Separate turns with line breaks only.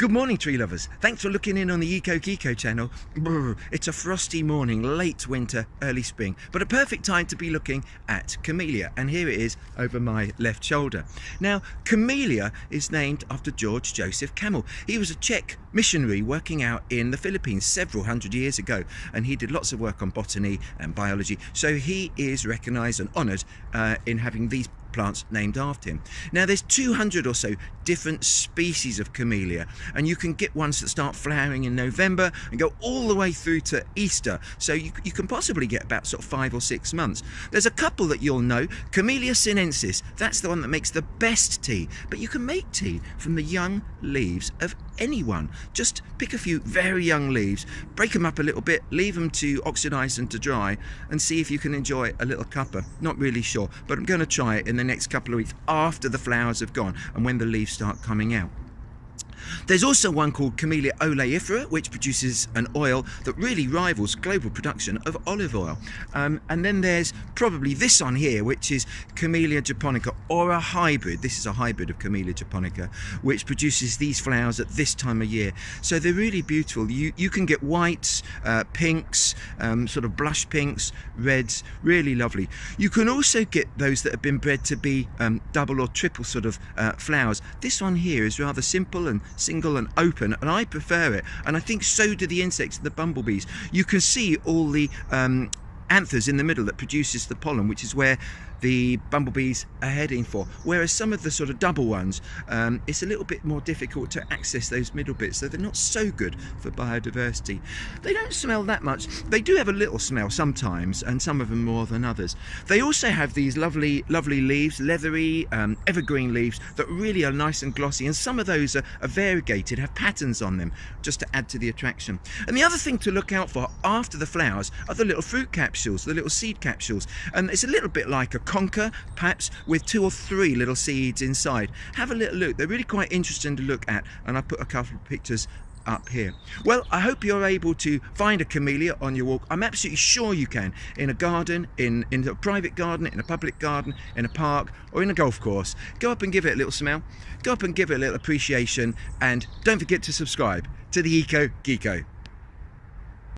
Good morning, tree lovers. Thanks for looking in on the Eco Geeko channel. It's a frosty morning, late winter, early spring, but a perfect time to be looking at Camellia. And here it is over my left shoulder. Now, Camellia is named after George Joseph Camel. He was a Czech missionary working out in the Philippines several hundred years ago, and he did lots of work on botany and biology. So he is recognised and honoured in having these plants named after him. Now there's 200 or so different species of Camellia, and you can get ones that start flowering in November and go all the way through to Easter, so you can possibly get about sort of 5 or 6 months. There's a couple that you'll know. Camellia sinensis, that's the one that makes the best tea, but you can make tea from the young leaves of anyone. Just pick a few very young leaves, break them up a little bit, leave them to oxidize and to dry, and see if you can enjoy a little cuppa. Not really sure, but I'm going to try it in the next couple of weeks after the flowers have gone and when the leaves start coming out. There's also one called Camellia oleifera, which produces an oil that really rivals global production of olive oil. And then there's probably this one here, which is Camellia japonica, or a hybrid. This is a hybrid of Camellia japonica, which produces these flowers at this time of year. So they're really beautiful. You can get whites, pinks, sort of blush pinks, reds, really lovely. You can also get those that have been bred to be double or triple sort of flowers. This one here is rather simple and single and open, and I prefer it, and I think so do the insects and the bumblebees. You can see all the anthers in the middle that produces the pollen, which is where the bumblebees are heading for, whereas some of the sort of double ones, it's a little bit more difficult to access those middle bits, so they're not so good for biodiversity. They don't smell that much. They do have a little smell sometimes, and some of them more than others. They also have these lovely leaves, leathery evergreen leaves that really are nice and glossy, and some of those are variegated, have patterns on them, just to add to the attraction. And the other thing to look out for after the flowers are the little fruit capsules, the little seed capsules, and it's a little bit like a conker, perhaps with 2 or 3 little seeds inside. Have a little look. They're really quite interesting to look at, and I put a couple of pictures up here. Well, I hope you're able to find a camellia on your walk. I'm absolutely sure you can, in a garden, in a private garden, in a public garden, in a park, or in a golf course. Go up and give it a little smell, go up and give it a little appreciation, and don't forget to subscribe to the Eco Geeko.